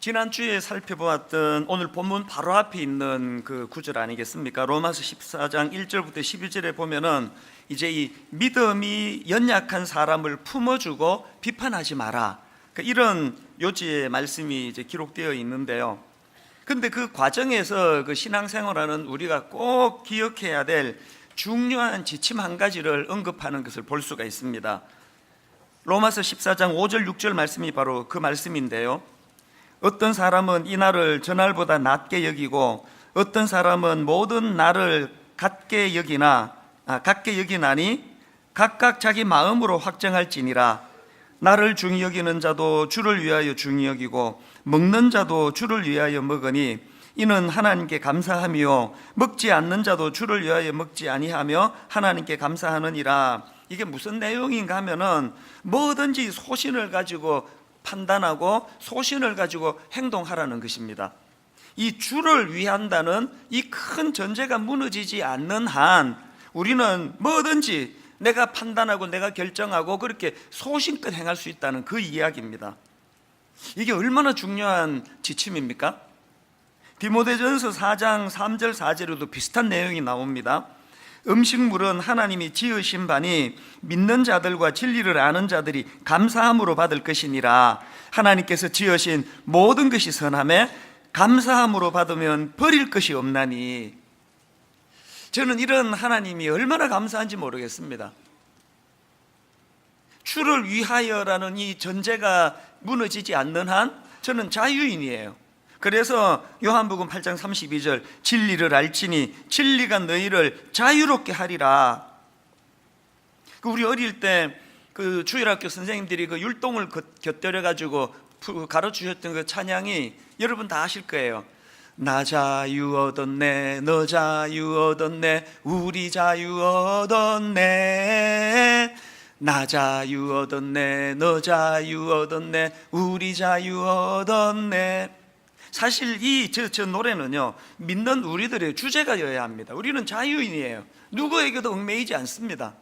지난주에 살펴보았던 오늘 본문 바로 앞에 있는 그 구절 아니겠습니까? 로마서 14장 1절부터 12절에 보면은 이제 이 믿음이 연약한 사람을 품어주고 비판하지 마라, 이런 요지의 말씀이 이제 기록되어 있는데요. 근데 그 과정에서 그 신앙생활하는 우리가 꼭 기억해야 될 중요한 지침 한 가지를 언급하는 것을 볼 수가 있습니다. 로마서 14장 5절 6절 말씀이 바로 그 말씀인데요. 어떤 사람은 이 날을 저날보다 낮게 여기고 어떤 사람은 모든 날을 같게 여기나니 각각 자기 마음으로 확정할지니라. 나를 중히 여기는 자도 주를 위하여 중히 여기고 먹는 자도 주를 위하여 먹으니 이는 하나님께 감사함이요 먹지 않는 자도 주를 위하여 먹지 아니하며 하나님께 감사하느니라. 이게 무슨 내용인가 하면은 뭐든지 소신을 가지고 판단하고 소신을 가지고 행동하라는 것입니다. 이 주를 위한다는 이 큰 전제가 무너지지 않는 한 우리는 뭐든지 내가 판단하고 내가 결정하고 그렇게 소신껏 행할 수 있다는 그 이야기입니다. 이게 얼마나 중요한 지침입니까? 디모데전서 4장 3절 4절에도 비슷한 내용이 나옵니다. 음식물은 하나님이 지으신 바니 믿는 자들과 진리를 아는 자들이 감사함으로 받을 것이니라. 하나님께서 지으신 모든 것이 선함에 감사함으로 받으면 버릴 것이 없나니. 저는 이런 하나님이 얼마나 감사한지 모르겠습니다. 주를 위하여라는 이 전제가 무너지지 않는 한 저는 자유인이에요. 그래서 요한복음 8장 32절 진리를 알지니 진리가 너희를 자유롭게 하리라. 우리 어릴 때 그 주일학교 선생님들이 그 율동을 곁들여 가지고 가르치셨던 그 찬양이 여러분 다 아실 거예요. 나 자유 얻었네 너 자유 얻었네 우리 자유 얻었네 나 자유 얻었네 너 자유 얻었네 우리 자유 얻었네. 사실 저 노래는요 믿는 우리들의 주제가여야 합니다. 우리는 자유인이에요. 누구에게도 얽매이지 않습니다.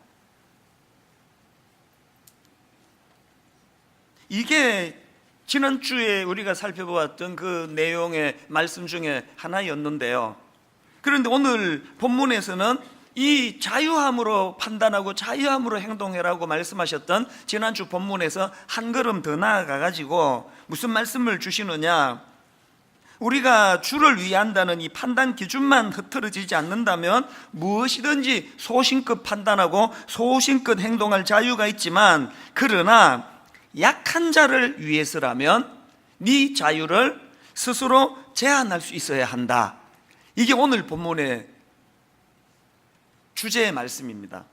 이게 지난주에 우리가 살펴보았던 그 내용의 말씀 중에 하나였는데요. 그런데 오늘 본문에서는 이 자유함으로 판단하고 자유함으로 행동해라고 말씀하셨던 지난주 본문에서 한 걸음 더 나아가 가지고 무슨 말씀을 주시느냐, 우리가 주를 위한다는 이 판단 기준만 흐트러지지 않는다면 무엇이든지 소신껏 판단하고 소신껏 행동할 자유가 있지만, 그러나 약한 자를 위해서라면 네 자유를 스스로 제한할 수 있어야 한다. 이게 오늘 본문의 주제의 말씀입니다.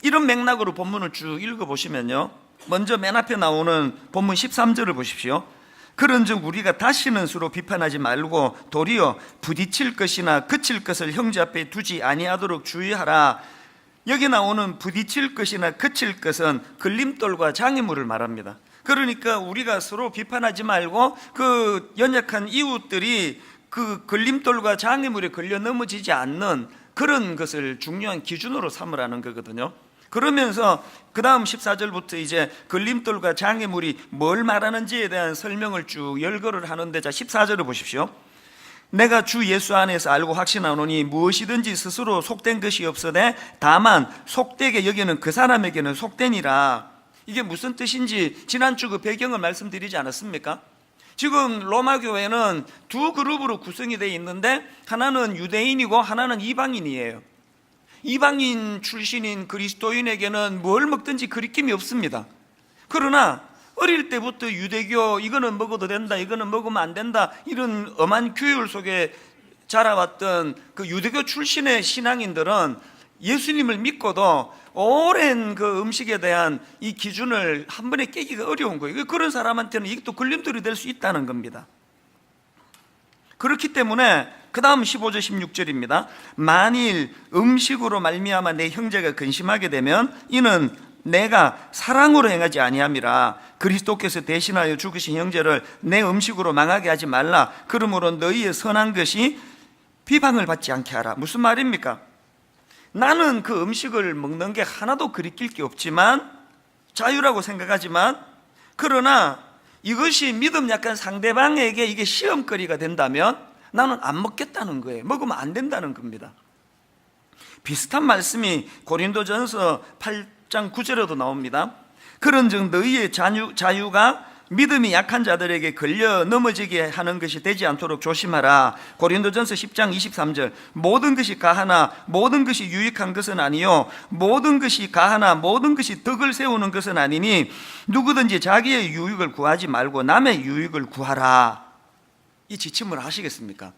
이런 맥락으로 본문을 쭉 읽어보시면요, 먼저 맨 앞에 나오는 본문 13절을 보십시오. 그런즉 우리가 다시는 서로 비판하지 말고 도리어 부딪힐 것이나 그칠 것을 형제 앞에 두지 아니하도록 주의하라. 여기 나오는 부딪힐 것이나 그칠 것은 걸림돌과 장애물을 말합니다. 그러니까 우리가 서로 비판하지 말고 그 연약한 이웃들이 그 걸림돌과 장애물에 걸려 넘어지지 않는 그런 것을 중요한 기준으로 삼으라는 거거든요. 그러면서 그 다음 14절부터 이제 걸림돌과 장애물이 뭘 말하는지에 대한 설명을 쭉 열거를 하는데, 자 14절을 보십시오. 내가 주 예수 안에서 알고 확신하노니 무엇이든지 스스로 속된 것이 없으되 다만 속되게 여기는 그 사람에게는 속되니라. 이게 무슨 뜻인지 지난주 그 배경을 말씀드리지 않았습니까? 지금 로마 교회는 두 그룹으로 구성이 되어 있는데 하나는 유대인이고 하나는 이방인이에요. 이방인 출신인 그리스도인에게는 뭘 먹든지 거리낌이 없습니다. 그러나 어릴 때부터 유대교 이거는 먹어도 된다, 이거는 먹으면 안 된다, 이런 엄한 규율 속에 자라왔던 그 유대교 출신의 신앙인들은 예수님을 믿고도 오랜 그 음식에 대한 이 기준을 한 번에 깨기가 어려운 거예요. 그런 사람한테는 이게 또 걸림돌이 될 수 있다는 겁니다. 그렇기 때문에 그 다음 15절 16절입니다. 만일 음식으로 말미암아 내 형제가 근심하게 되면 이는 내가 사랑으로 행하지 아니함이라. 그리스도께서 대신하여 죽으신 형제를 내 음식으로 망하게 하지 말라. 그러므로 너희의 선한 것이 비방을 받지 않게 하라. 무슨 말입니까? 나는 그 음식을 먹는 게 하나도 그리낄 게 없지만, 자유라고 생각하지만, 그러나 이것이 믿음 약한 상대방에게 이게 시험거리가 된다면 나는 안 먹겠다는 거예요. 먹으면 안 된다는 겁니다. 비슷한 말씀이 고린도전서 8장 9절에도 나옵니다. 그런즉 너희의 자유가 믿음이 약한 자들에게 걸려 넘어지게 하는 것이 되지 않도록 조심하라. 고린도전서 10장 23절. 모든 것이 가하나 모든 것이 유익한 것은 아니요 모든 것이 가하나 모든 것이 덕을 세우는 것은 아니니 누구든지 자기의 유익을 구하지 말고 남의 유익을 구하라. 이 지침을 하시겠습니까?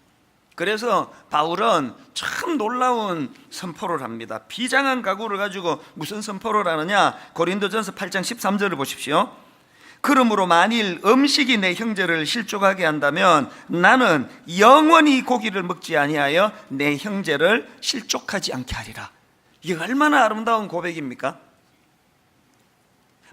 그래서 바울은 참 놀라운 선포를 합니다. 비장한 각오를 가지고 무슨 선포를 하느냐? 고린도전서 8장 13절을 보십시오. 그러므로 만일 음식이 내 형제를 실족하게 한다면 나는 영원히 고기를 먹지 아니하여 내 형제를 실족하지 않게 하리라. 이게 얼마나 아름다운 고백입니까?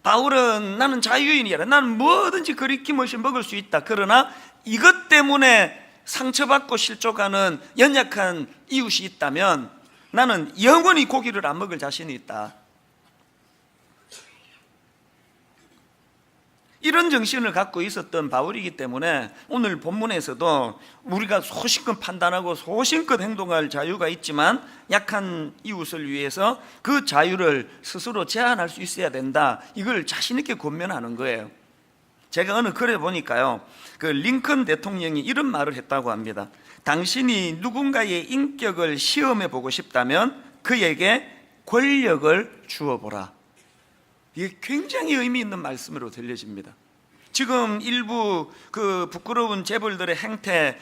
바울은 나는 자유인이라, 나는 뭐든지 거리낌없이 먹을 수 있다. 그러나 이것 때문에 상처받고 실족하는 연약한 이웃이 있다면 나는 영원히 고기를 안 먹을 자신이 있다. 이런 정신을 갖고 있었던 바울이기 때문에 오늘 본문에서도 우리가 소신껏 판단하고 소신껏 행동할 자유가 있지만 약한 이웃을 위해서 그 자유를 스스로 제한할 수 있어야 된다. 이걸 자신 있게 권면하는 거예요. 제가 어느 글에 보니까요, 그 링컨 대통령이 이런 말을 했다고 합니다. 당신이 누군가의 인격을 시험해 보고 싶다면 그에게 권력을 주어보라. 이게 굉장히 의미 있는 말씀으로 들려집니다. 지금 일부 그 부끄러운 재벌들의 행태,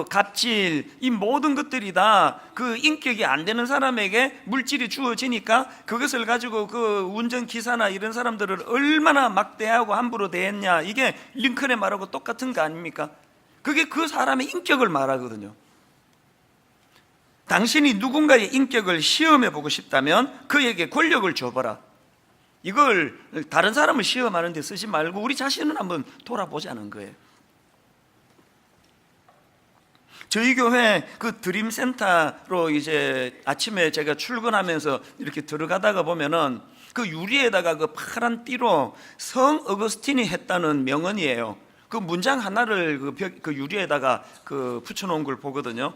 갑질, 이 모든 것들이 다 그 인격이 안 되는 사람에게 물질이 주어지니까 그것을 가지고 그 운전기사나 이런 사람들을 얼마나 막대하고 함부로 대했냐. 이게 링컨의 말하고 똑같은 거 아닙니까? 그게 그 사람의 인격을 말하거든요. 당신이 누군가의 인격을 시험해 보고 싶다면 그에게 권력을 줘봐라. 이걸 다른 사람을 시험하는 데 쓰지 말고 우리 자신을 한번 돌아보자는 거예요. 저희 교회 그 드림센터로 이제 아침에 제가 출근하면서 이렇게 들어가다가 보면은 그 유리에다가 그 파란 띠로 성 어거스틴이 했다는 명언이에요. 그 문장 하나를 그 유리에다가 그 붙여놓은 걸 보거든요.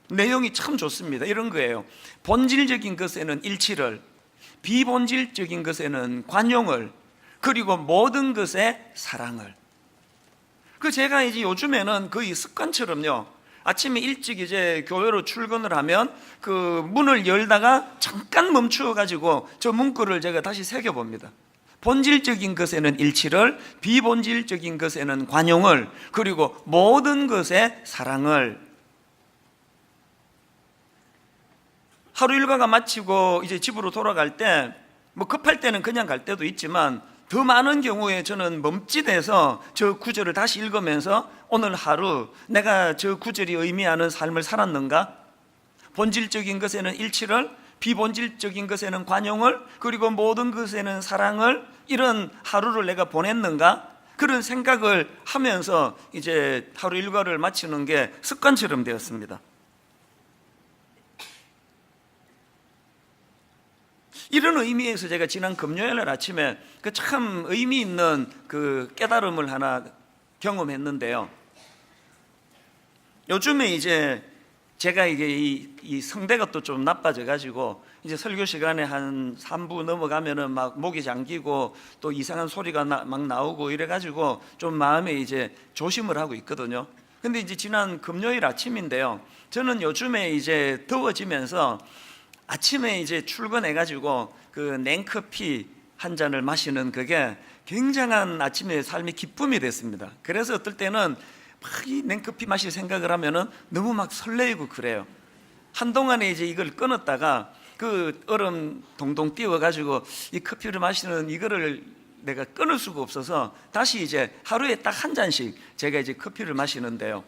내용이 참 좋습니다. 이런 거예요. 본질적인 것에는 일치를, 비본질적인 것에는 관용을, 그리고 모든 것에 사랑을. 그 제가 이제 요즘에는 거의 습관처럼요, 아침에 일찍 이제 교회로 출근을 하면 그 문을 열다가 잠깐 멈추어 가지고 저 문구를 제가 다시 새겨봅니다. 본질적인 것에는 일치를, 비본질적인 것에는 관용을, 그리고 모든 것에 사랑을. 하루 일과가 마치고 이제 집으로 돌아갈 때 급할 때는 그냥 갈 때도 있지만 더 많은 경우에 저는 멈칫해서 저 구절을 다시 읽으면서 오늘 하루 내가 저 구절이 의미하는 삶을 살았는가? 본질적인 것에는 일치를, 비본질적인 것에는 관용을, 그리고 모든 것에는 사랑을, 이런 하루를 내가 보냈는가? 그런 생각을 하면서 이제 하루 일과를 마치는 게 습관처럼 되었습니다. 이런 의미에서 제가 지난 금요일 아침에 그 참 의미 있는 그 깨달음을 하나 경험했는데요. 요즘에 이제 제가 이게 이 성대가 또 좀 나빠져 가지고 이제 설교 시간에 한 3부 넘어가면은 막 목이 잠기고 또 이상한 소리가 막 나오고 이래 가지고 좀 마음에 이제 조심을 하고 있거든요. 근데 이제 지난 금요일 아침인데요, 저는 요즘에 이제 더워지면서 아침에 이제 출근해가지고 그 냉커피 한 잔을 마시는 그게 굉장한 아침의 삶의 기쁨이 됐습니다. 그래서 어떨 때는 막 이 냉커피 마실 생각을 하면은 너무 막 설레이고 그래요. 한동안에 이제 이걸 끊었다가 그 얼음 동동 띄워가지고 이 커피를 마시는 이거를 내가 끊을 수가 없어서 다시 이제 하루에 딱 한 잔씩 제가 이제 커피를 마시는데요.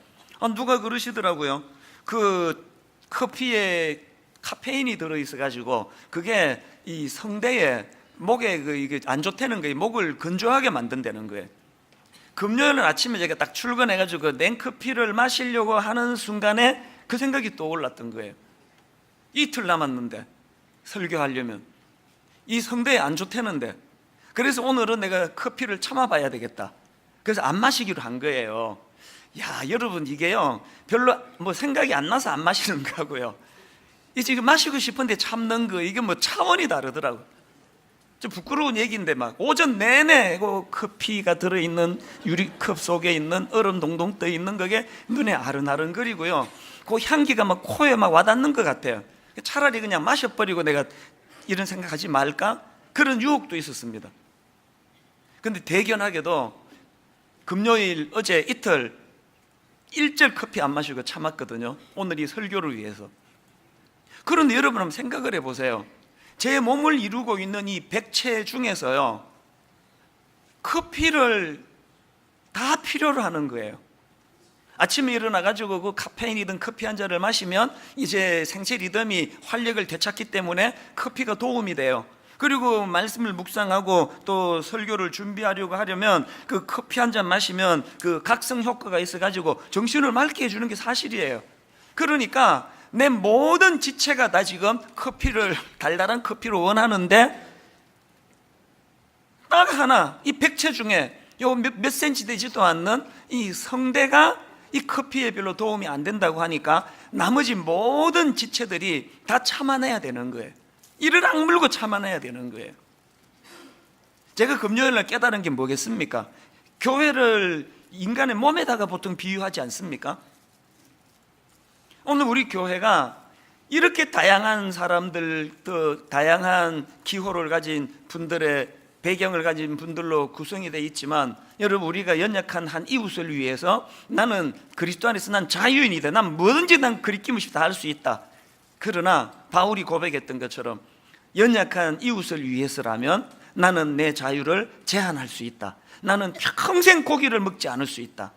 누가 그러시더라고요. 그 커피에 카페인이 들어있어 가지고 그게 이 성대에, 목에 이게 안 좋다는 거예요. 목을 건조하게 만든다는 거예요. 금요일 아침에 제가 딱 출근해 가지고 냉커피를 마시려고 하는 순간에 그 생각이 떠올랐던 거예요. 이틀 남았는데 설교하려면 이 성대에 안 좋다는데, 그래서 오늘은 내가 커피를 참아봐야 되겠다. 그래서 안 마시기로 한 거예요. 야, 여러분, 이게요, 별로 뭐 생각이 안 나서 안 마시는 거고요, 이 지금 마시고 싶은데 참는 거, 이게 뭐 차원이 다르더라고요. 좀 부끄러운 얘기인데 막 오전 내내 그 커피가 들어있는 유리컵 속에 있는 얼음 동동 떠 있는 그게 눈에 아른아른거리고요, 그 향기가 막 코에 막 와닿는 것 같아요. 차라리 그냥 마셔버리고 내가 이런 생각하지 말까? 그런 유혹도 있었습니다. 근데 대견하게도 금요일 어제 이틀 일절 커피 안 마시고 참았거든요. 오늘 이 설교를 위해서. 그런데 여러분 한번 생각을 해보세요. 제 몸을 이루고 있는 이 백체 중에서요, 커피를 다 필요로 하는 거예요. 아침에 일어나가지고 그 카페인이든 커피 한 잔을 마시면 이제 생체 리듬이 활력을 되찾기 때문에 커피가 도움이 돼요. 그리고 말씀을 묵상하고 또 설교를 준비하려고 하려면 그 커피 한 잔 마시면 그 각성 효과가 있어가지고 정신을 맑게 해주는 게 사실이에요. 그러니까 내 모든 지체가 다 지금 커피를, 달달한 커피를 원하는데 딱 하나, 이 백체 중에 요 몇 센치 되지도 않는 이 성대가 이 커피에 별로 도움이 안 된다고 하니까 나머지 모든 지체들이 다 참아내야 되는 거예요. 이를 악물고 참아내야 되는 거예요. 제가 금요일날 깨달은 게 뭐겠습니까? 교회를 인간의 몸에다가 보통 비유하지 않습니까? 오늘 우리 교회가 이렇게 다양한 사람들, 또 다양한 기호를 가진 분들의 배경을 가진 분들로 구성이 되어 있지만, 여러분, 우리가 연약한 한 이웃을 위해서 나는 그리스도 안에서 난 자유인이다, 난 뭐든지 난 그리낌없이 다 할 수 있다. 그러나 바울이 고백했던 것처럼 연약한 이웃을 위해서라면 나는 내 자유를 제한할 수 있다. 나는 평생 고기를 먹지 않을 수 있다.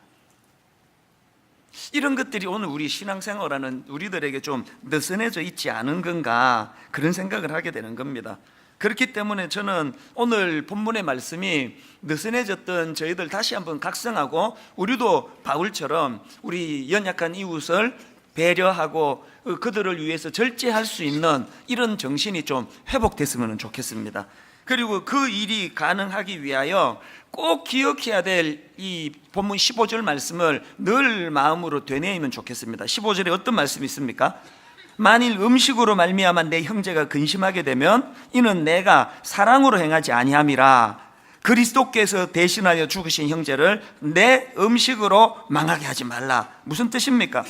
이런 것들이 오늘 우리 신앙생활하는 우리들에게 좀 느슨해져 있지 않은 건가, 그런 생각을 하게 되는 겁니다. 그렇기 때문에 저는 오늘 본문의 말씀이 느슨해졌던 저희들 다시 한번 각성하고, 우리도 바울처럼 우리 연약한 이웃을 배려하고 그들을 위해서 절제할 수 있는 이런 정신이 좀 회복됐으면 좋겠습니다. 그리고 그 일이 가능하기 위하여 꼭 기억해야 될 이 본문 15절 말씀을 늘 마음으로 되뇌이면 좋겠습니다. 15절에 어떤 말씀이 있습니까? 만일 음식으로 말미암아 내 형제가 근심하게 되면 이는 내가 사랑으로 행하지 아니함이라. 그리스도께서 대신하여 죽으신 형제를 내 음식으로 망하게 하지 말라. 무슨 뜻입니까?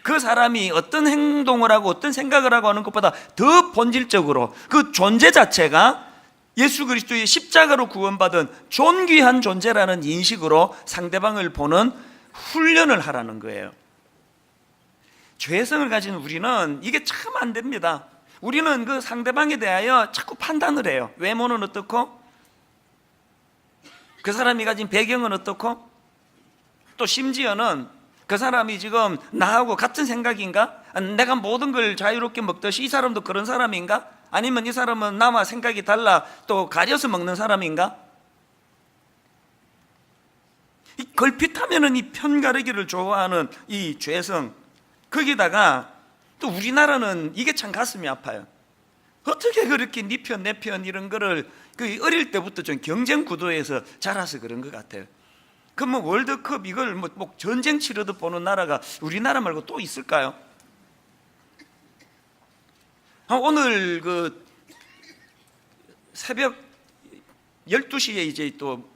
그 사람이 어떤 행동을 하고 어떤 생각을 하고 하는 것보다 더 본질적으로 그 존재 자체가 예수 그리스도의 십자가로 구원받은 존귀한 존재라는 인식으로 상대방을 보는 훈련을 하라는 거예요. 죄성을 가진 우리는 이게 참 안 됩니다. 우리는 그 상대방에 대하여 자꾸 판단을 해요. 외모는 어떻고, 그 사람이 가진 배경은 어떻고, 또 심지어는 그 사람이 지금 나하고 같은 생각인가? 내가 모든 걸 자유롭게 먹듯이 이 사람도 그런 사람인가? 아니면 이 사람은 나와 생각이 달라 또 가려서 먹는 사람인가? 이 걸핏하면은 이 편가르기를 좋아하는 이 죄성, 거기다가 또 우리나라는 이게 참 가슴이 아파요. 어떻게 그렇게 네 편 내 편 이런 거를 그 어릴 때부터 좀 경쟁 구도에서 자라서 그런 것 같아요. 그럼 뭐 월드컵 이걸 뭐 전쟁 치르듯 보는 나라가 우리나라 말고 또 있을까요? 오늘 그 새벽 12시에 이제 또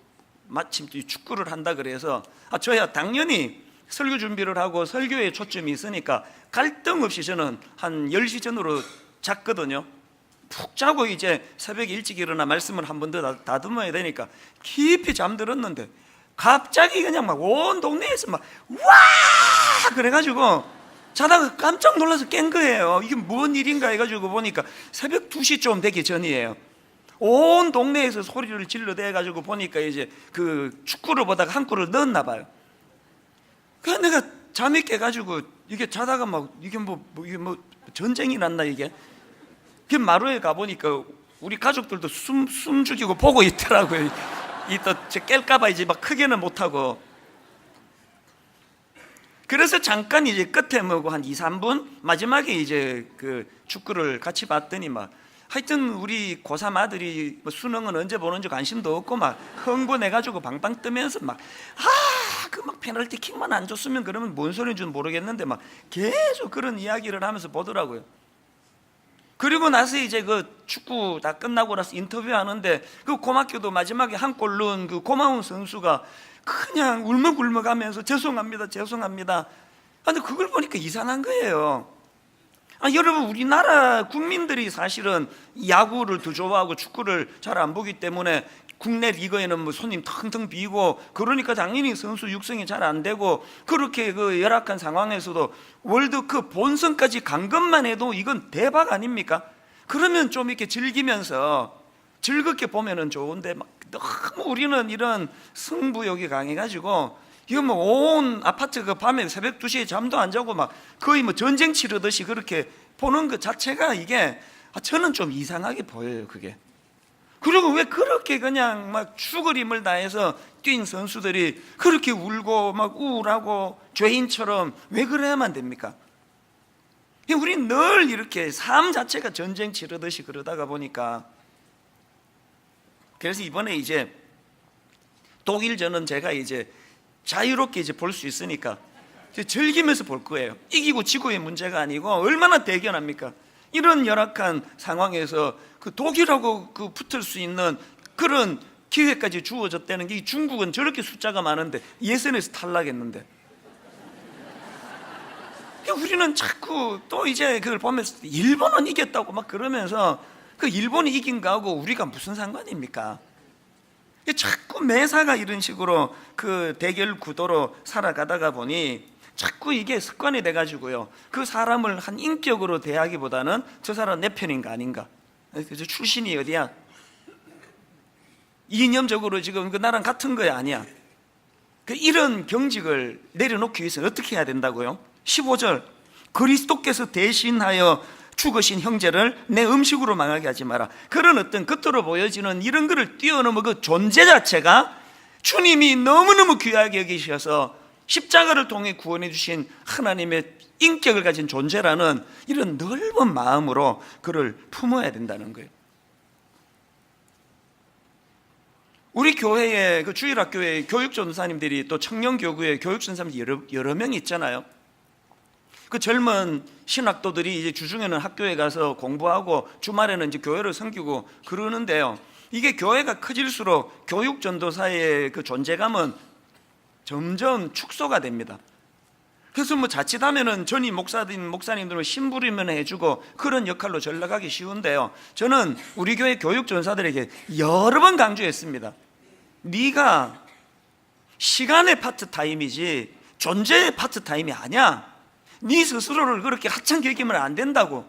마침 또 축구를 한다 그래서 저야 당연히 설교 준비를 하고 설교에 초점이 있으니까 갈등 없이 저는 한 10시 전으로 잤거든요. 푹 자고 이제 새벽에 일찍 일어나 말씀을 한 번 더 다듬어야 되니까 깊이 잠들었는데 갑자기 그냥 막 온 동네에서 막 와! 그래가지고 자다가 깜짝 놀라서 깬 거예요. 이게 뭔 일인가 해가지고 보니까 새벽 2시 좀 되기 전이에요. 온 동네에서 소리를 질러대가지고 보니까 이제 그 축구를 보다가 한 골을 넣었나 봐요. 그래서 내가 잠이 깨가지고 이게 자다가 막 이게 이게 뭐 전쟁이 났나 이게. 그 마루에 가보니까 우리 가족들도 숨 죽이고 보고 있더라고요. 이 또 깰까봐 이제 막 크게는 못하고. 그래서 잠깐 이제 끝에 뭐고 한 2, 3분 마지막에 이제 그 축구를 같이 봤더니 막 하여튼 우리 고3 아들이 뭐 수능은 언제 보는지 관심도 없고 막 흥분해가지고 방방 뜨면서 막 그 막 페널티킥만 안 줬으면 그러면 뭔 소리인지 모르겠는데 막 계속 그런 이야기를 하면서 보더라고요. 그리고 나서 이제 그 축구 다 끝나고 나서 인터뷰하는데 그 고맙게도 마지막에 한 골 넣은 그 고마운 선수가 그냥 울먹울먹하면서 죄송합니다, 죄송합니다. 근데 그걸 보니까 이상한 거예요. 여러분, 우리나라 국민들이 사실은 야구를 더 좋아하고 축구를 잘 안 보기 때문에 국내 리그에는 뭐 손님 텅텅 비고, 그러니까 당연히 선수 육성이 잘 안 되고, 그렇게 그 열악한 상황에서도 월드컵 본선까지 간 것만 해도 이건 대박 아닙니까? 그러면 좀 이렇게 즐기면서 즐겁게 보면은 좋은데, 막 너무 우리는 이런 승부욕이 강해가지고 이거 뭐 온 아파트 그 밤에 새벽 2시에 잠도 안 자고 막 거의 뭐 전쟁 치르듯이 그렇게 보는 것 자체가 이게 저는 좀 이상하게 보여요, 그게. 그리고 왜 그렇게 그냥 막 죽을 힘을 다해서 뛴 선수들이 그렇게 울고 막 우울하고 죄인처럼 왜 그래야만 됩니까? 우린 늘 이렇게 삶 자체가 전쟁 치르듯이 그러다가 보니까, 그래서 이번에 이제 독일전은 제가 이제 자유롭게 이제 볼 수 있으니까 즐기면서 볼 거예요. 이기고 지고의 문제가 아니고 얼마나 대견합니까? 이런 열악한 상황에서 그 독일하고 그 붙을 수 있는 그런 기회까지 주어졌다는 게, 중국은 저렇게 숫자가 많은데 예선에서 탈락했는데, 우리는 자꾸 또 이제 그걸 보면서 일본은 이겼다고 막 그러면서 그 일본이 이긴 거하고 우리가 무슨 상관입니까? 자꾸 매사가 이런 식으로 그 대결 구도로 살아가다가 보니 자꾸 이게 습관이 돼가지고요, 그 사람을 한 인격으로 대하기보다는 저 사람 내 편인가 아닌가, 그래서 출신이 어디야, 이념적으로 지금 그 나랑 같은 거야 아니야, 이런 경직을 내려놓기 위해서 어떻게 해야 된다고요? 15절, 그리스도께서 대신하여 죽으신 형제를 내 음식으로 망하게 하지 마라. 그런 어떤 겉으로 보여지는 이런 거를 뛰어넘어 그 존재 자체가 주님이 너무너무 귀하게 여기셔서 십자가를 통해 구원해 주신 하나님의 인격을 가진 존재라는 이런 넓은 마음으로 그를 품어야 된다는 거예요. 우리 교회에, 그 주일학교에 교육전사님들이, 또 청년교구에 교육전사님들이 여러 명 있잖아요. 그 젊은 신학도들이 이제 주중에는 학교에 가서 공부하고 주말에는 이제 교회를 섬기고 그러는데요, 이게 교회가 커질수록 교육 전도사의 그 존재감은 점점 축소가 됩니다. 그래서 뭐 자칫하면은 전임 목사님들은 심부름을 해주고 그런 역할로 전락하기 쉬운데요, 저는 우리 교회 교육 전사들에게 여러 번 강조했습니다. 네가 시간의 파트타임이지 존재의 파트타임이 아니야. 네 스스로를 그렇게 하찮게 여기면 안 된다고.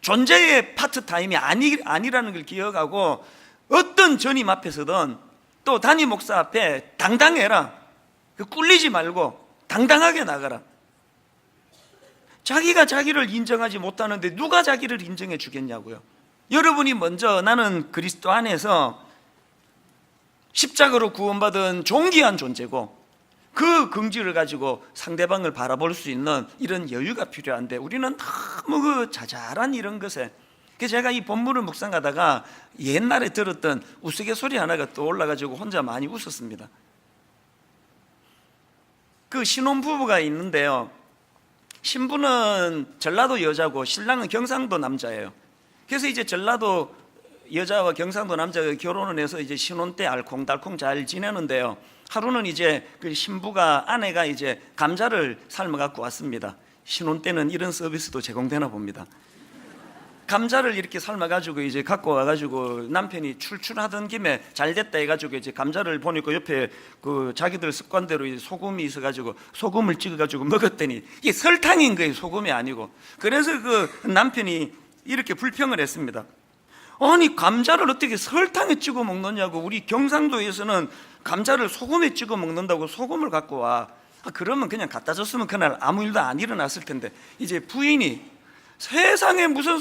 존재의 파트타임이 아니라는 걸 기억하고, 어떤 전임 앞에서든 또 담임 목사 앞에 당당해라. 꿀리지 말고 당당하게 나가라. 자기가 자기를 인정하지 못하는데 누가 자기를 인정해 주겠냐고요. 여러분이 먼저 나는 그리스도 안에서 십자가로 구원받은 존귀한 존재고, 그 긍지를 가지고 상대방을 바라볼 수 있는 이런 여유가 필요한데, 우리는 너무 그 자잘한 이런 것에, 제가 이 본문을 묵상하다가 옛날에 들었던 우스갯소리 하나가 떠올라가지고 혼자 많이 웃었습니다. 그 신혼부부가 있는데요, 신부는 전라도 여자고 신랑은 경상도 남자예요. 그래서 이제 전라도 여자와 경상도 남자가 결혼을 해서 이제 신혼 때 알콩달콩 잘 지내는데요, 하루는 이제 그 신부가, 아내가 이제 감자를 삶아 갖고 왔습니다. 신혼 때는 이런 서비스도 제공되나 봅니다. 감자를 이렇게 삶아 가지고 이제 갖고 와 가지고 남편이 출출하던 김에 잘 됐다 해 가지고 이제 감자를 보니까 옆에 그 자기들 습관대로 이제 소금이 있어 가지고 소금을 찍어 가지고 먹었더니 이게 설탕인 거예요, 소금이 아니고. 그래서 그 남편이 이렇게 불평을 했습니다. 아니, 감자를 어떻게 설탕에 찍어 먹느냐고. 우리 경상도에서는 감자를 소금에 찍어 먹는다고 소금을 갖고 와. 그러면 그냥 갖다 줬으면 그날 아무 일도 안 일어났을 텐데, 이제 부인이 세상에 무슨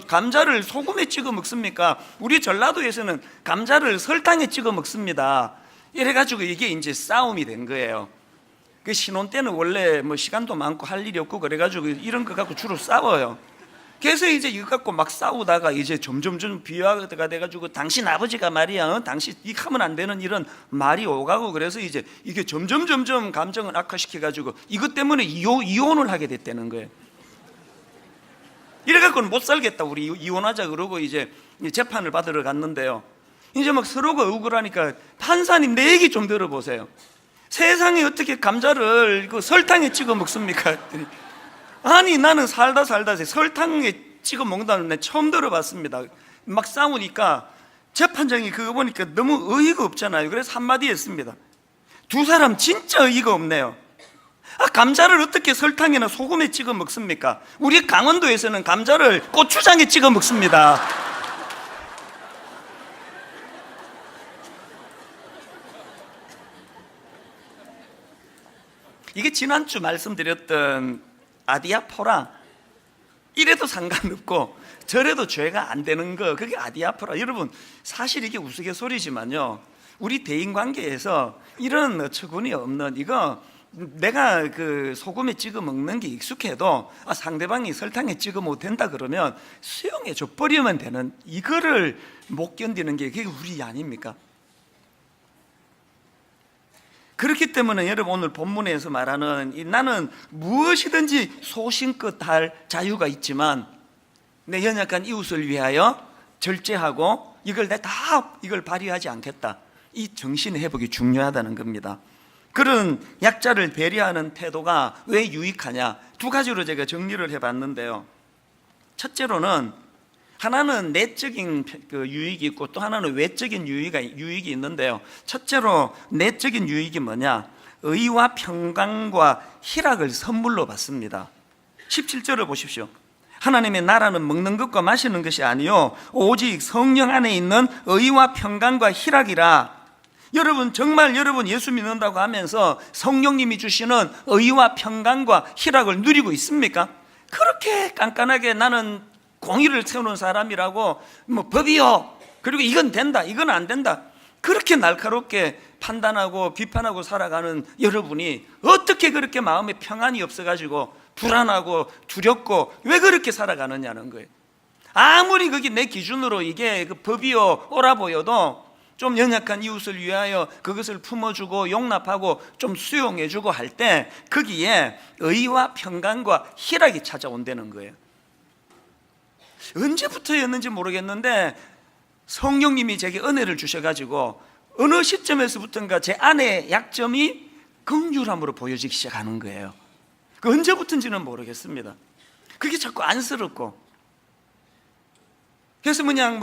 감자를 소금에 찍어 먹습니까? 우리 전라도에서는 감자를 설탕에 찍어 먹습니다. 이래가지고 이게 이제 싸움이 된 거예요. 그 신혼 때는 원래 뭐 시간도 많고 할 일이 없고 그래가지고 이런 거 갖고 주로 싸워요. 그래서 이제 이거 갖고 막 싸우다가 이제 점점 비화가 돼가지고 당신 아버지가 말이야, 당신 이 하면 안 되는 이런 말이 오가고, 그래서 이제 이게 점점 감정을 악화시켜가지고 이것 때문에 이혼을 하게 됐다는 거예요. 이래갖고는 못 살겠다, 우리 이혼하자 그러고 이제 재판을 받으러 갔는데요. 이제 막 서로가 억울하니까, 판사님 내 얘기 좀 들어보세요. 세상에 어떻게 감자를 그 설탕에 찍어 먹습니까? 아니, 나는 살다 설탕에 찍어 먹는다는 내 처음 들어봤습니다. 막 싸우니까 재판장이 그거 보니까 너무 어이가 없잖아요. 그래서 한마디 했습니다. 두 사람 진짜 어이가 없네요. 감자를 어떻게 설탕이나 소금에 찍어 먹습니까? 우리 강원도에서는 감자를 고추장에 찍어 먹습니다. 이게 지난주 말씀드렸던 아디아포라, 이래도 상관없고 저래도 죄가 안 되는 거, 그게 아디아포라. 여러분, 사실 이게 우스갯소리지만요, 우리 대인관계에서 이런 어처구니 없는, 이거 내가 그 소금에 찍어 먹는 게 익숙해도 상대방이 설탕에 찍어 못 된다 그러면 수용해 줘 버리면 되는, 이거를 못 견디는 게 그게 우리 아닙니까? 그렇기 때문에 여러분, 오늘 본문에서 말하는 나는 무엇이든지 소신껏 할 자유가 있지만 내 연약한 이웃을 위하여 절제하고 이걸 발휘하지 않겠다, 이 정신의 회복이 중요하다는 겁니다. 그런 약자를 배려하는 태도가 왜 유익하냐, 두 가지로 제가 정리를 해봤는데요. 첫째로는, 하나는 내적인 유익이 있고 또 하나는 외적인 유익이 있는데요. 첫째로 내적인 유익이 뭐냐, 의와 평강과 희락을 선물로 받습니다. 17절을 보십시오. 하나님의 나라는 먹는 것과 마시는 것이 아니요 오직 성령 안에 있는 의와 평강과 희락이라. 여러분, 정말 여러분 예수 믿는다고 하면서 성령님이 주시는 의와 평강과 희락을 누리고 있습니까? 그렇게 깐깐하게 나는 공의를 세우는 사람이라고, 법이요, 그리고 이건 된다, 이건 안 된다, 그렇게 날카롭게 판단하고 비판하고 살아가는 여러분이 어떻게 그렇게 마음에 평안이 없어가지고 불안하고 두렵고 왜 그렇게 살아가느냐는 거예요. 아무리 그게 내 기준으로 이게 그 법이요 옳아 보여도 좀 연약한 이웃을 위하여 그것을 품어주고 용납하고 좀 수용해주고 할 때 거기에 의와 평강과 희락이 찾아온다는 거예요. 언제부터였는지 모르겠는데 성령님이 제게 은혜를 주셔가지고 어느 시점에서부터인가 제 안의 약점이 긍휼함으로 보여지기 시작하는 거예요. 그 언제부터인지는 모르겠습니다. 그게 자꾸 안쓰럽고, 그래서 그냥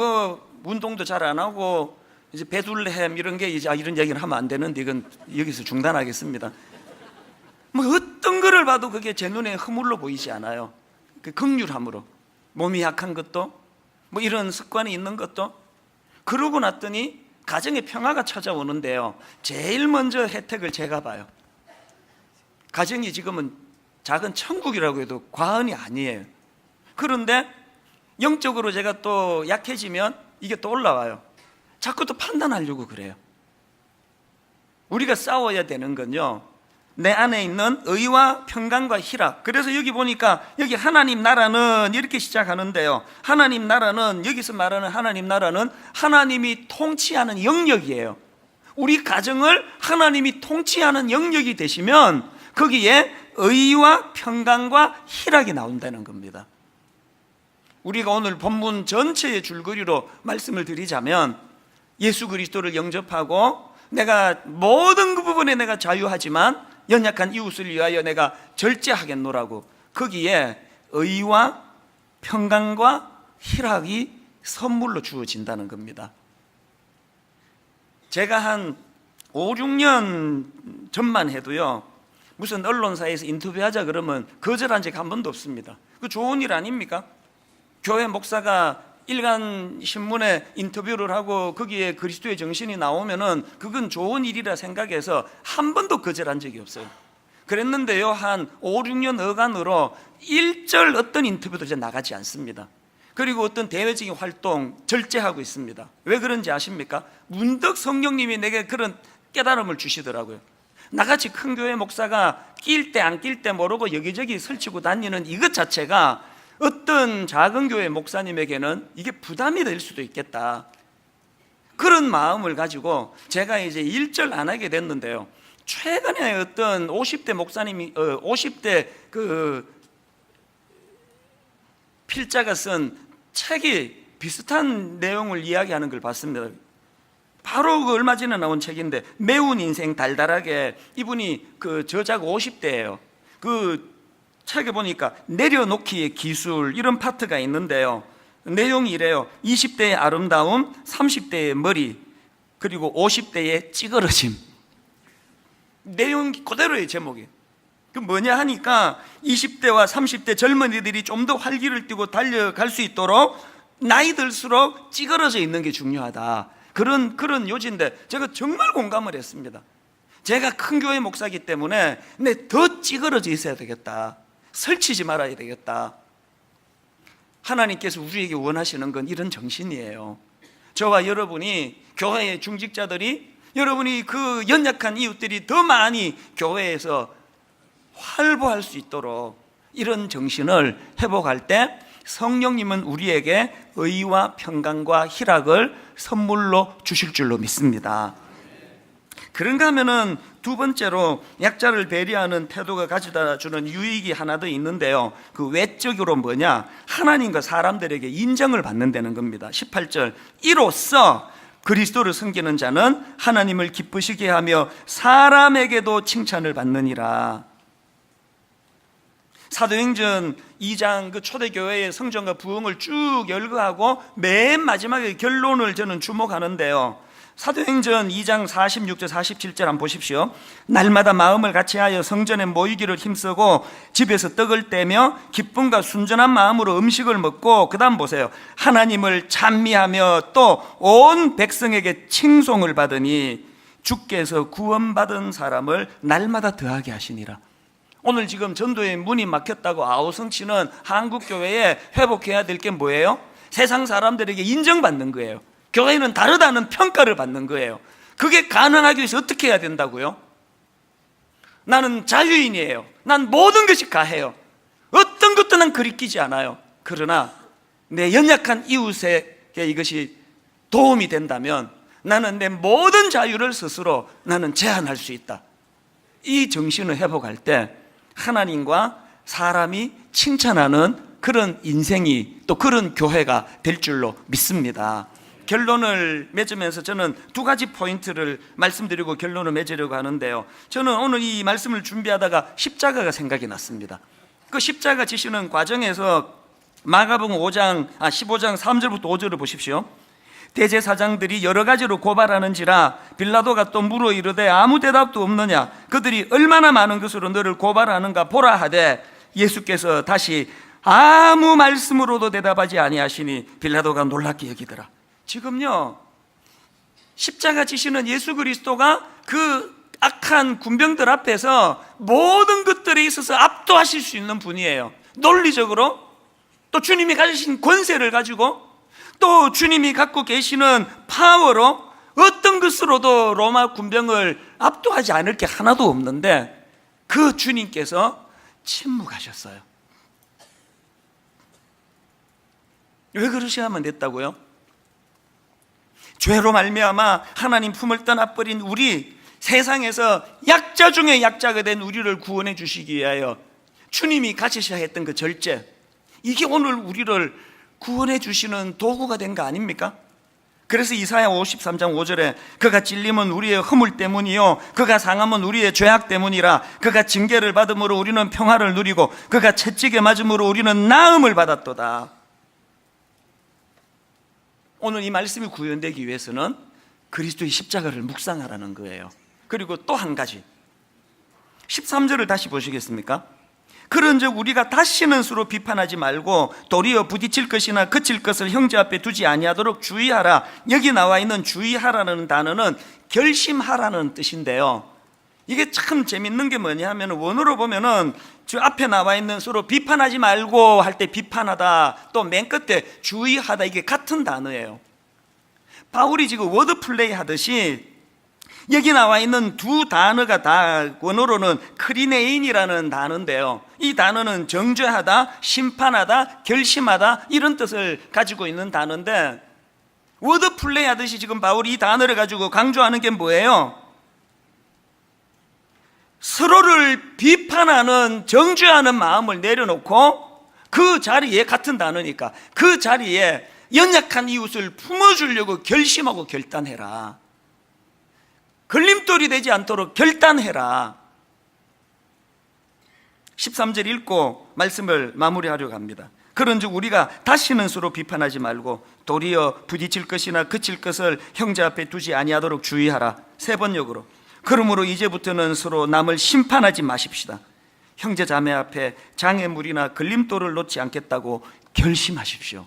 운동도 잘 안 하고 이제 베들레헴 이런 게 이제 이런 얘기는 하면 안 되는데 이건 여기서 중단하겠습니다. 어떤 거를 봐도 그게 제 눈에 허물로 보이지 않아요. 그 긍휼함으로, 몸이 약한 것도 이런 습관이 있는 것도. 그러고 났더니 가정에 평화가 찾아오는데요, 제일 먼저 혜택을 제가 봐요. 가정이 지금은 작은 천국이라고 해도 과언이 아니에요. 그런데 영적으로 제가 또 약해지면 이게 또 올라와요. 자꾸 또 판단하려고 그래요. 우리가 싸워야 되는 건요, 내 안에 있는 의와 평강과 희락. 그래서 여기 보니까 여기 하나님 나라는 이렇게 시작하는데요, 하나님 나라는, 여기서 말하는 하나님 나라는 하나님이 통치하는 영역이에요. 우리 가정을 하나님이 통치하는 영역이 되시면 거기에 의와 평강과 희락이 나온다는 겁니다. 우리가 오늘 본문 전체의 줄거리로 말씀을 드리자면, 예수 그리스도를 영접하고 내가 모든 그 부분에 내가 자유하지만 연약한 이웃을 위하여 내가 절제하겠노라고, 거기에 의와 평강과 희락이 선물로 주어진다는 겁니다. 제가 한 5, 6년 전만 해도요, 무슨 언론사에서 인터뷰하자 그러면 거절한 적 한 번도 없습니다. 그 좋은 일 아닙니까? 교회 목사가 일간 신문에 인터뷰를 하고 거기에 그리스도의 정신이 나오면은 그건 좋은 일이라 생각해서 한 번도 거절한 적이 없어요. 그랬는데요, 한 5, 6년 어간으로 일절 어떤 인터뷰도 이제 나가지 않습니다. 그리고 어떤 대외적인 활동 절제하고 있습니다. 왜 그런지 아십니까? 문득 성령님이 내게 그런 깨달음을 주시더라고요. 나같이 큰 교회 목사가 낄 때 안 낄 때 모르고 여기저기 설치고 다니는 이것 자체가 어떤 작은 교회 목사님에게는 이게 부담이 될 수도 있겠다. 그런 마음을 가지고 제가 이제 일절 안 하게 됐는데요. 최근에 어떤 50대 목사님이 50대 그 필자가 쓴 책이 비슷한 내용을 이야기하는 걸 봤습니다. 바로 그 얼마 전에 나온 책인데 매운 인생 달달하게, 이분이 그 저자가 50대예요. 그 책에 보니까 내려놓기의 기술 이런 파트가 있는데요. 내용이 이래요. 20대의 아름다움, 30대의 머리, 그리고 50대의 찌그러짐. 내용이 그대로의 제목이. 그 뭐냐 하니까 20대와 30대 젊은이들이 좀 더 활기를 띠고 달려갈 수 있도록 나이 들수록 찌그러져 있는 게 중요하다. 그런 요지인데 제가 정말 공감을 했습니다. 제가 큰 교회 목사이기 때문에 더 찌그러져 있어야 되겠다. 설치지 말아야 되겠다. 하나님께서 우리에게 원하시는 건 이런 정신이에요. 저와 여러분이, 교회의 중직자들이, 여러분이 그 연약한 이웃들이 더 많이 교회에서 활보할 수 있도록 이런 정신을 회복할 때 성령님은 우리에게 의와 평강과 희락을 선물로 주실 줄로 믿습니다. 그런가 하면은 두 번째로 약자를 배려하는 태도가 가져다 주는 유익이 하나 더 있는데요. 그 외적으로 뭐냐? 하나님과 사람들에게 인정을 받는다는 겁니다. 18절, 이로써 그리스도를 섬기는 자는 하나님을 기쁘시게 하며 사람에게도 칭찬을 받느니라. 사도행전 2장 그 초대교회의 성전과 부흥을 쭉 열거하고 맨 마지막에 결론을 저는 주목하는데요. 사도행전 2장 46절 47절 한번 보십시오. 날마다 마음을 같이하여 성전에 모이기를 힘쓰고 집에서 떡을 떼며 기쁨과 순전한 마음으로 음식을 먹고, 그 다음 보세요. 하나님을 찬미하며 또 온 백성에게 칭송을 받으니 주께서 구원받은 사람을 날마다 더하게 하시니라. 오늘 지금 전도의 문이 막혔다고 아우성치는 한국교회에 회복해야 될 게 뭐예요? 세상 사람들에게 인정받는 거예요. 교회는 다르다는 평가를 받는 거예요. 그게 가능하기 위해서 어떻게 해야 된다고요? 나는 자유인이에요. 난 모든 것이 가해요. 어떤 것도 난 그리끼지 않아요. 그러나 내 연약한 이웃에게 이것이 도움이 된다면 나는 내 모든 자유를 스스로 나는 제한할 수 있다. 이 정신을 회복할 때 하나님과 사람이 칭찬하는 그런 인생이, 또 그런 교회가 될 줄로 믿습니다. 결론을 맺으면서 저는 두 가지 포인트를 말씀드리고 결론을 맺으려고 하는데요. 저는 오늘 이 말씀을 준비하다가 십자가가 생각이 났습니다. 그 십자가 지시는 과정에서 마가복음 15장 3절부터 5절을 보십시오. 대제사장들이 여러 가지로 고발하는지라 빌라도가 또 물어 이르되 아무 대답도 없느냐, 그들이 얼마나 많은 것으로 너를 고발하는가 보라 하되, 예수께서 다시 아무 말씀으로도 대답하지 아니하시니 빌라도가 놀랍게 여기더라. 지금요, 십자가 지시는 예수 그리스도가 그 악한 군병들 앞에서 모든 것들에 있어서 압도하실 수 있는 분이에요. 논리적으로, 또 주님이 가지신 권세를 가지고, 또 주님이 갖고 계시는 파워로 어떤 것으로도 로마 군병을 압도하지 않을 게 하나도 없는데 그 주님께서 침묵하셨어요. 왜 그러셔야만 됐다고요? 죄로 말미암아 하나님 품을 떠나버린 우리, 세상에서 약자 중에 약자가 된 우리를 구원해 주시기 위하여 주님이 가지셔야 했던 그 절제, 이게 오늘 우리를 구원해 주시는 도구가 된 거 아닙니까? 그래서 이사야 53장 5절에 그가 찔림은 우리의 허물 때문이요 그가 상함은 우리의 죄악 때문이라. 그가 징계를 받음으로 우리는 평화를 누리고 그가 채찍에 맞음으로 우리는 나음을 받았도다. 오늘 이 말씀이 구현되기 위해서는 그리스도의 십자가를 묵상하라는 거예요. 그리고 또 한 가지, 13절을 다시 보시겠습니까? 그런즉 우리가 다시는 서로 비판하지 말고 도리어 부딪힐 것이나 그칠 것을 형제 앞에 두지 아니하도록 주의하라. 여기 나와 있는 주의하라는 단어는 결심하라는 뜻인데요, 이게 참 재밌는 게 뭐냐 하면 원어로 보면은 저 앞에 나와 있는 서로 비판하지 말고 할 때 비판하다, 또 맨 끝에 주의하다, 이게 같은 단어예요. 바울이 지금 워드 플레이 하듯이 여기 나와 있는 두 단어가 다 원어로는 크리네인이라는 단어인데요, 이 단어는 정죄하다, 심판하다, 결심하다 이런 뜻을 가지고 있는 단어인데, 워드 플레이 하듯이 지금 바울이 이 단어를 가지고 강조하는 게 뭐예요? 서로를 비판하는, 정죄하는 마음을 내려놓고 그 자리에, 같은 단어니까 그 자리에 연약한 이웃을 품어주려고 결심하고 결단해라. 걸림돌이 되지 않도록 결단해라. 13절 읽고 말씀을 마무리하려고 합니다. 그런즉 우리가 다시는 서로 비판하지 말고 도리어 부딪힐 것이나 그칠 것을 형제 앞에 두지 아니하도록 주의하라. 세 번역으로, 그러므로 이제부터는 서로 남을 심판하지 마십시다. 형제 자매 앞에 장애물이나 걸림돌을 놓지 않겠다고 결심하십시오.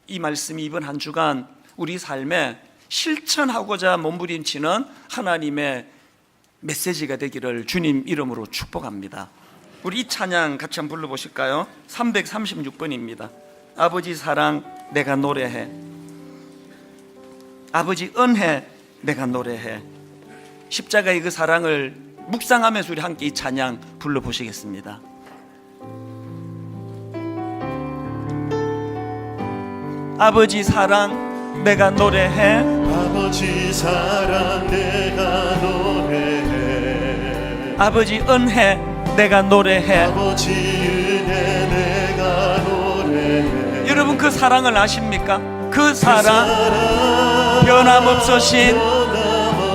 이 말씀이 이번 한 주간 우리 삶에 실천하고자 몸부림치는 하나님의 메시지가 되기를 주님 이름으로 축복합니다. 우리 이 찬양 같이 한번 불러보실까요? 336번입니다. 아버지 사랑 내가 노래해, 아버지 은혜 내가 노래해. 십자가의 그 사랑을 묵상하면서 우리 함께 이 찬양 불러보시겠습니다. 아버지 사랑 내가 노래해, 아버지 사랑 내가 노래해, 아버지 은혜 내가 노래해. 아버지 은혜 내가 노래해. 여러분 그 사랑을 아십니까? 그 사랑, 변함없으신,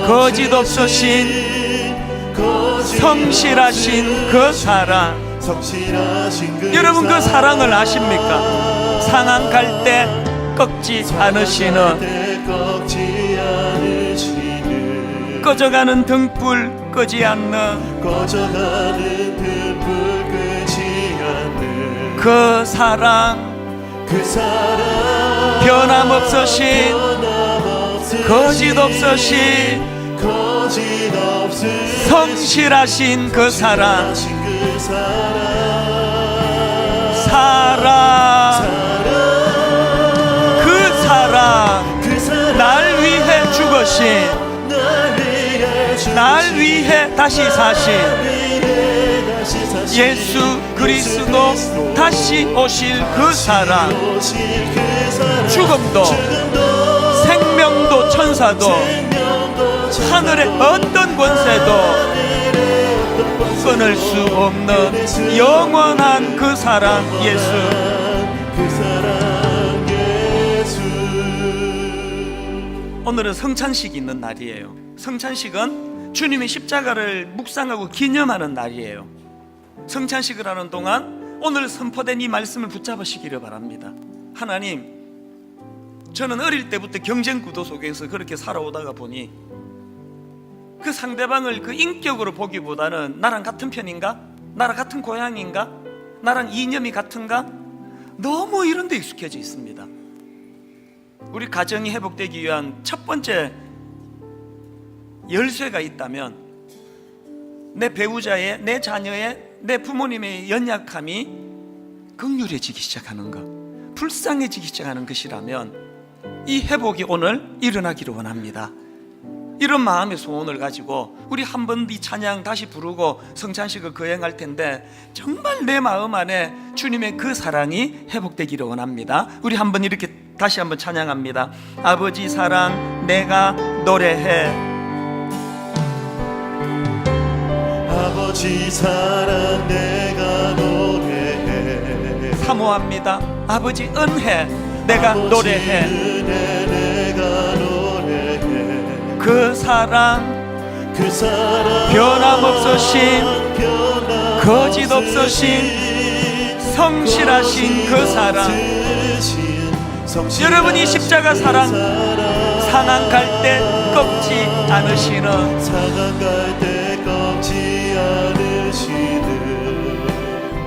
거짓 없으신, 성실하신 그 사랑. 여러분 그 사랑을 아십니까? 상한 갈 때 꺾지 않으시는, 꺼져가는 등불 끄지 않는 그 사랑, 변함없으신, 거짓 없으신, 성실하신 그 사랑. 그 사랑, 날 위해 죽으신, 날 위해 다시 사신 예수 그리스도 다시 오실 그 사랑. 죽음도 생명도 천사도 하늘의 어떤 권세도 끊을 수 없는 영원한 그 사랑 예수. 오늘은 성찬식이 있는 날이에요. 성찬식은 주님의 십자가를 묵상하고 기념하는 날이에요. 성찬식을 하는 동안 오늘 선포된 이 말씀을 붙잡으시기를 바랍니다. 하나님, 저는 어릴 때부터 경쟁 구도 속에서 그렇게 살아오다가 보니 그 상대방을 그 인격으로 보기보다는 나랑 같은 편인가? 나랑 같은 고향인가? 나랑 이념이 같은가? 너무 이런 데 익숙해져 있습니다. 우리 가정이 회복되기 위한 첫 번째 열쇠가 있다면 내 배우자의, 내 자녀의, 내 부모님의 연약함이 긍휼해지기 시작하는 것, 불쌍해지기 시작하는 것이라면 이 회복이 오늘 일어나기를 원합니다. 이런 마음의 소원을 가지고 우리 한 번 이 찬양 다시 부르고 성찬식을 거행할 텐데, 정말 내 마음 안에 주님의 그 사랑이 회복되기를 원합니다. 우리 한번 이렇게 다시 한번 찬양합니다. 아버지 사랑 내가 노래해, 아버지 사랑 내가 노래해. 사모합니다. 아버지 은혜 내가 노래해. 은혜 내가 노래해. 그 사랑, 변함없으신, 거짓 없으신, 성실하신 그 사랑. 여러분이 십자가 사랑, 상한 갈 때 꺾지 않으시는,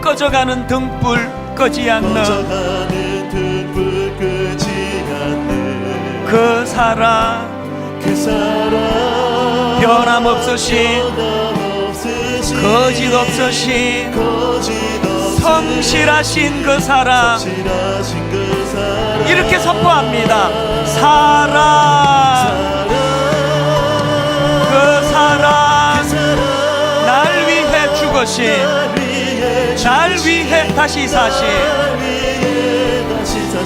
꺼져가는 등불 끄지 않는 그 사랑, 변함없으신, 거짓 없으신, 성실하신 그 사랑. 이렇게 선포합니다. 사랑, 오신 날 위해 다시 사신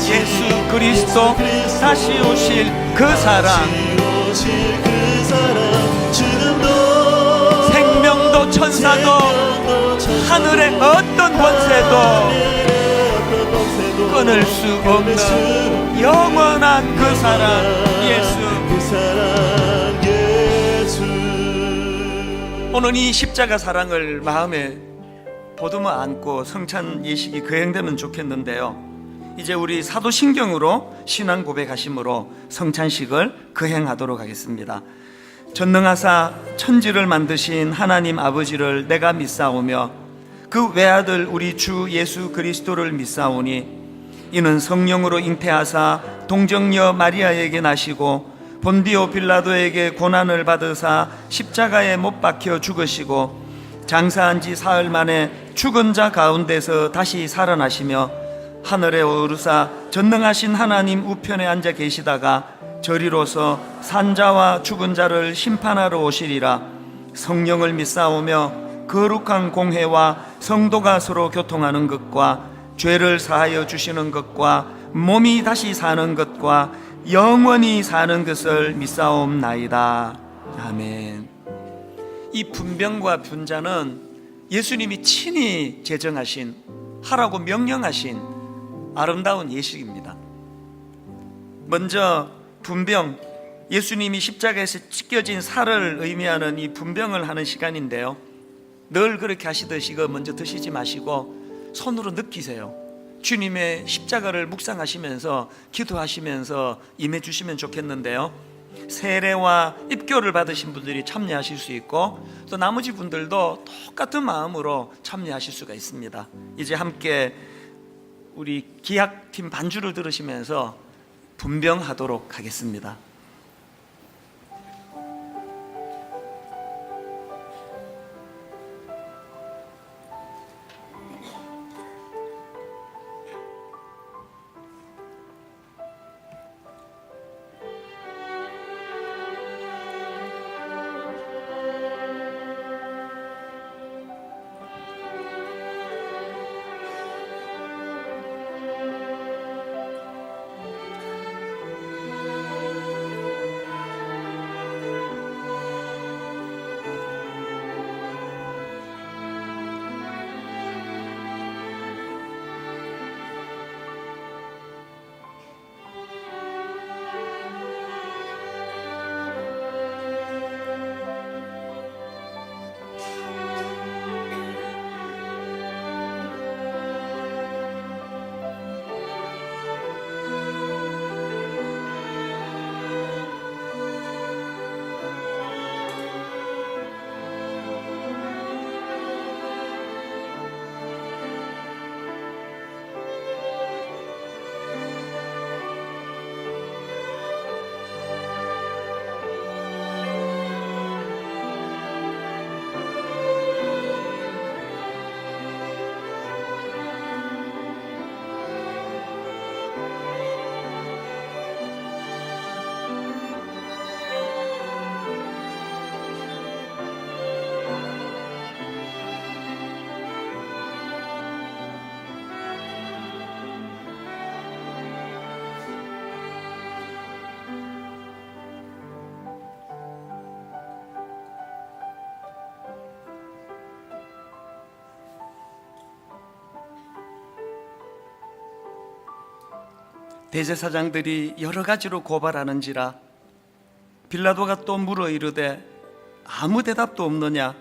예수 그리스도 다시 오실 그 사랑, 생명도 천사도 하늘의 어떤 권세도 끊을 수 없는 영원한 그 사랑 예수. 오늘 이 십자가 사랑을 마음에 보듬어 안고 성찬 예식이 거행되면 좋겠는데요, 이제 우리 사도신경으로 신앙 고백하심으로 성찬식을 거행하도록 하겠습니다. 전능하사 천지를 만드신 하나님 아버지를 내가 믿사오며 그 외아들 우리 주 예수 그리스도를 믿사오니 이는 성령으로 잉태하사 동정녀 마리아에게 나시고 본디오 빌라도에게 고난을 받으사 십자가에 못 박혀 죽으시고 장사한 지 사흘 만에 죽은 자 가운데서 다시 살아나시며 하늘에 오르사 전능하신 하나님 우편에 앉아 계시다가 저리로서 산자와 죽은 자를 심판하러 오시리라. 성령을 믿사오며 거룩한 공회와 성도가 서로 교통하는 것과 죄를 사하여 주시는 것과 몸이 다시 사는 것과 영원히 사는 것을 믿사옵나이다. 아멘. 이 분병과 분자는 예수님이 친히 제정하신, 하라고 명령하신 아름다운 예식입니다. 먼저 분병, 예수님이 십자가에서 찢겨진 살을 의미하는 이 분병을 하는 시간인데요, 늘 그렇게 하시듯이 이거 먼저 드시지 마시고 손으로 느끼세요. 주님의 십자가를 묵상하시면서 기도하시면서 임해 주시면 좋겠는데요, 세례와 입교를 받으신 분들이 참여하실 수 있고 또 나머지 분들도 똑같은 마음으로 참여하실 수가 있습니다. 이제 함께 우리 기약팀 반주를 들으시면서 분병하도록 하겠습니다. 대제사장들이 여러 가지로 고발하는지라 빌라도가 또 물어 이르되 아무 대답도 없느냐?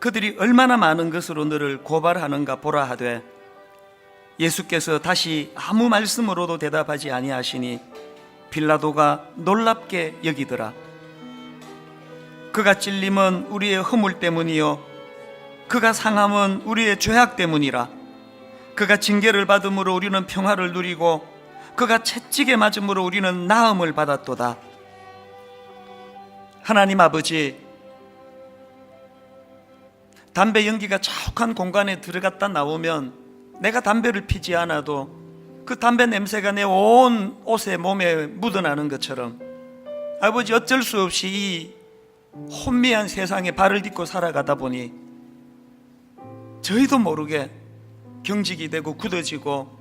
그들이 얼마나 많은 것으로 너를 고발하는가 보라 하되 예수께서 다시 아무 말씀으로도 대답하지 아니하시니 빌라도가 놀랍게 여기더라. 그가 찔림은 우리의 허물 때문이요 그가 상함은 우리의 죄악 때문이라. 그가 징계를 받음으로 우리는 평화를 누리고 그가 채찍에 맞음으로 우리는 나음을 받았도다. 하나님 아버지, 담배 연기가 자욱한 공간에 들어갔다 나오면 내가 담배를 피지 않아도 그 담배 냄새가 내 온 옷에 몸에 묻어나는 것처럼 아버지, 어쩔 수 없이 이 혼미한 세상에 발을 딛고 살아가다 보니 저희도 모르게 경직이 되고 굳어지고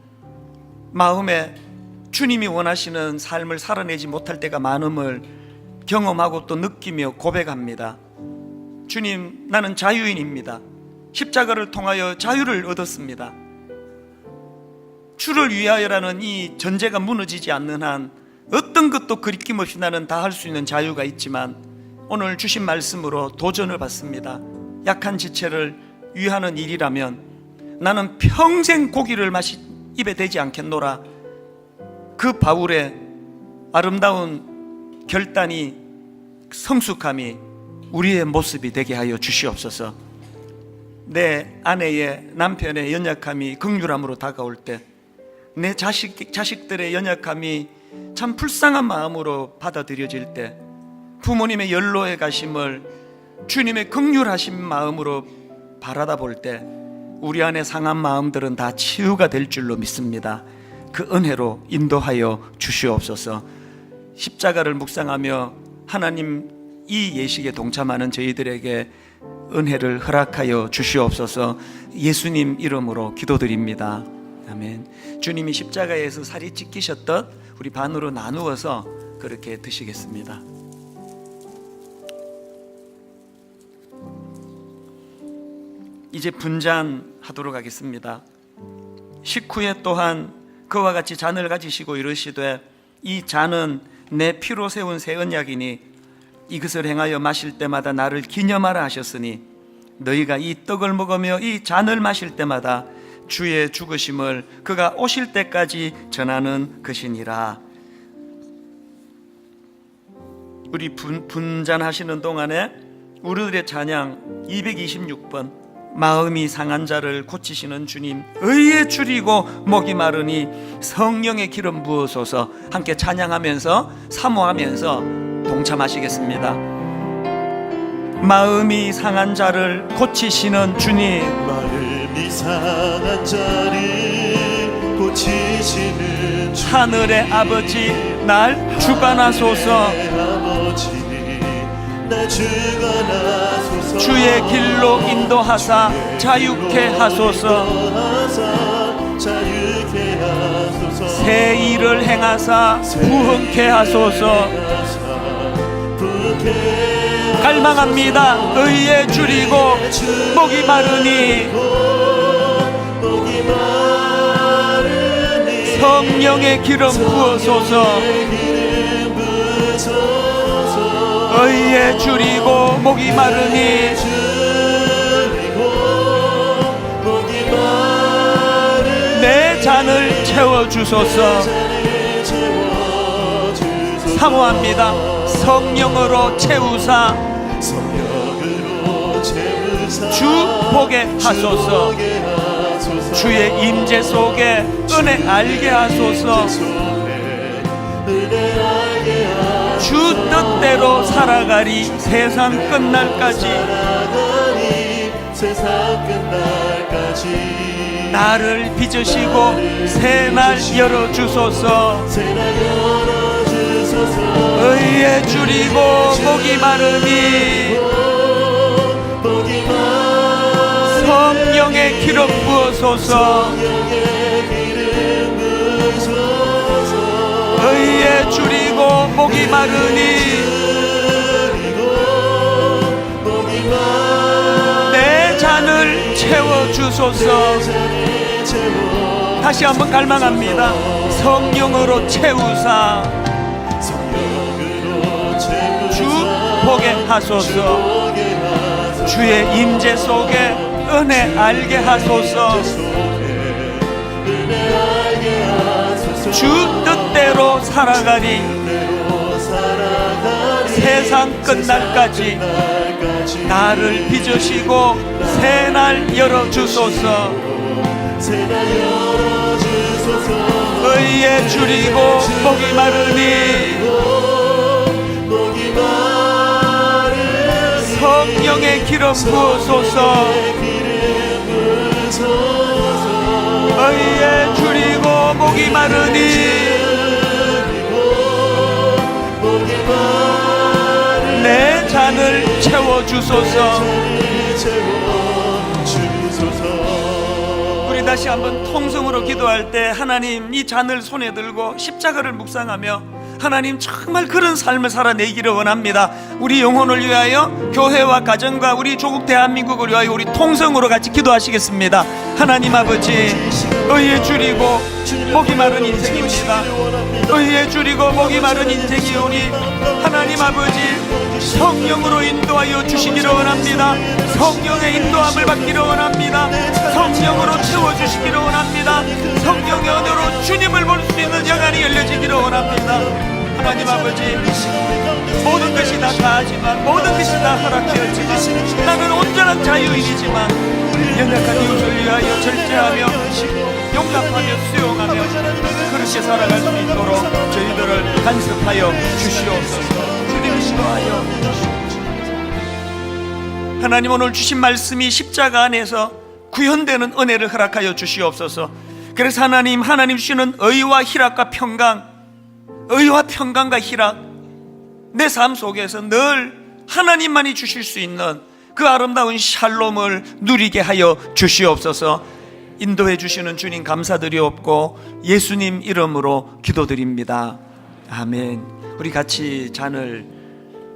마음에 주님이 원하시는 삶을 살아내지 못할 때가 많음을 경험하고 또 느끼며 고백합니다. 주님, 나는 자유인입니다. 십자가를 통하여 자유를 얻었습니다. 주를 위하여라는 이 전제가 무너지지 않는 한 어떤 것도 그리낌 없이 나는 다 할 수 있는 자유가 있지만 오늘 주신 말씀으로 도전을 받습니다. 약한 지체를 위하는 일이라면 나는 평생 고기를 입에 대지 않겠노라. 그 바울의 아름다운 결단이, 성숙함이 우리의 모습이 되게 하여 주시옵소서. 내 아내의, 남편의 연약함이 긍휼함으로 다가올 때, 내 자식들의 연약함이 참 불쌍한 마음으로 받아들여질 때, 부모님의 연로에 가심을 주님의 긍휼하신 마음으로 바라다 볼 때 우리 안에 상한 마음들은 다 치유가 될 줄로 믿습니다. 그 은혜로 인도하여 주시옵소서. 십자가를 묵상하며 하나님 이 예식에 동참하는 저희들에게 은혜를 허락하여 주시옵소서. 예수님 이름으로 기도드립니다. 아멘. 주님이 십자가에서 살이 찢기셨듯 우리 반으로 나누어서 그렇게 드시겠습니다. 이제 분잔하도록 하겠습니다. 식후에 또한 그와 같이 잔을 가지시고 이르시되 이 잔은 내 피로 세운 새 언약이니 이것을 행하여 마실 때마다 나를 기념하라 하셨으니 너희가 이 떡을 먹으며 이 잔을 마실 때마다 주의 죽으심을 그가 오실 때까지 전하는 것이니라. 우리 분잔하시는 동안에 우리들의 찬양 226번 마음이 상한 자를 고치시는 주님, 의에 줄이고 목이 마르니 성령의 기름 부으소서 함께 찬양하면서 사모하면서 동참하시겠습니다. 마음이 상한 자를 고치시는 주님, 마음이 상한 자를 고치시는 주님, 하늘의 아버지 날 주관하소서. 아버지 날 주관하소서. 주의 길로 인도하사 자유케 하소서. 자유케 하소서. 새 일을 행하사 부흥케 하소서. 갈망합니다. 의에 줄이고 목이 마르니 성령의 기름 부어소서. 의에 줄이고 목이 마르니 내 잔을 채워주소서. 사모합니다. 성령으로 채우사 주 보게 하소서. 주의 임재 속에 은혜 알게 하소서. 주 뜻대로 살아가리 세상 끝날까지. 나를 빚으시고 새날 열어주소서. 의에 줄이고 목이 마르니 성령의 기름 부어소서. 의에 줄이고 목이 마르니 내 잔을 채워주소서. 다시 한번 갈망합니다. 성령으로 채우사 주 보게 하소서. 주의 임재 속에 은혜 알게 하소서. 주 뜻대로 살아가리 세상 끝날까지. 나를 빚으시고 새날 열어주소서. 의에 줄이고 목이 마르니 성령의 기름 부어소서. 의에 줄이고 목이 마르니 내 잔을 채워주소서. 다시 한번 통성으로 기도할 때 하나님 이 잔을 손에 들고 십자가를 묵상하며 하나님 정말 그런 삶을 살아내기를 원합니다. 우리 영혼을 위하여, 교회와 가정과 우리 조국 대한민국을 위하여 우리 통성으로 같이 기도하시겠습니다. 하나님 아버지, 의에 줄이고 목이 마른 인생입니다. 의에 줄이고 목이 마른 인생이오니 하나님 아버지, 성령으로 인도하여 주시기를 원합니다. 성령의 인도함을 받기를 원합니다. 성령으로 채워주시기를 원합니다. 성령의 은혜로 주님을 볼 수 있는 영안이 열려지기를 원합니다. 하나님 아버지, 모든 것이 다 다하지만, 모든 것이 다 허락되었지만, 나는 온전한 자유인이지만 연약한 이웃을 위하여 절제하며 용납하며 수용하며 그렇게 살아갈 수 있도록 저희들을 간섭하여 주시옵소서. 주님 인도하여 주시옵소서. 하나님, 오늘 주신 말씀이 십자가 안에서 구현되는 은혜를 허락하여 주시옵소서. 그래서 하나님 주시는 의와 희락과 평강, 의와 평강과 희락, 내 삶 속에서 늘 하나님만이 주실 수 있는 그 아름다운 샬롬을 누리게 하여 주시옵소서. 인도해 주시는 주님 감사드리옵고 예수님 이름으로 기도드립니다. 아멘. 우리 같이 잔을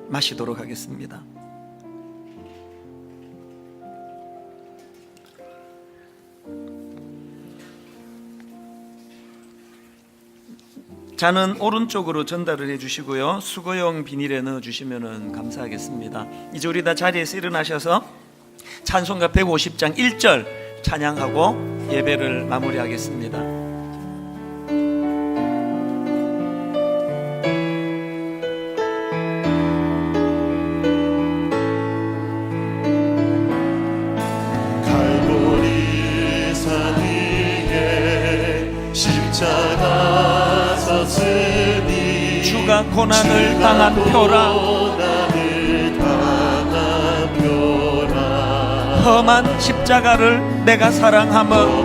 마시도록 하겠습니다. 잔은 오른쪽으로 전달을 해주시고요, 수거용 비닐에 넣어주시면 감사하겠습니다. 이제 우리 다 자리에서 일어나셔서 찬송가 150장 1절 찬양하고 예배를 마무리하겠습니다. 갈보리 산 위에 십자가 섰으니 주가 고난을 당한 표라, 험한 십자가를 내가 사랑하며.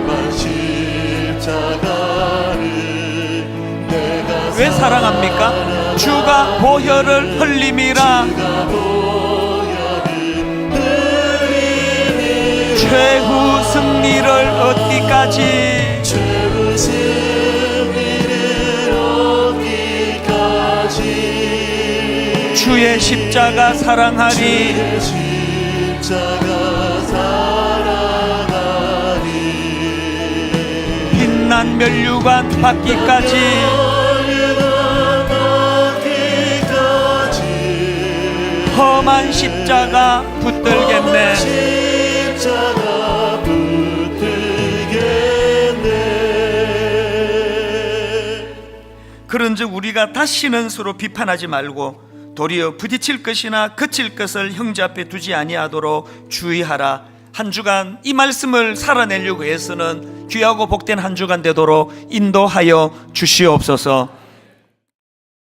왜 사랑합니까? 주가 보혈을 흘림이라. 최후 승리를 얻기까지, 주의 십자가 사랑하리. 빛난 면류관 받기까지, 험한 십자가 붙들겠네. 그런즉 우리가 다시는 서로 비판하지 말고 도리어 부딪힐 것이나 그칠 것을 형제 앞에 두지 아니하도록 주의하라. 한 주간 이 말씀을 살아내려고 해서는 귀하고 복된 한 주간 되도록 인도하여 주시옵소서.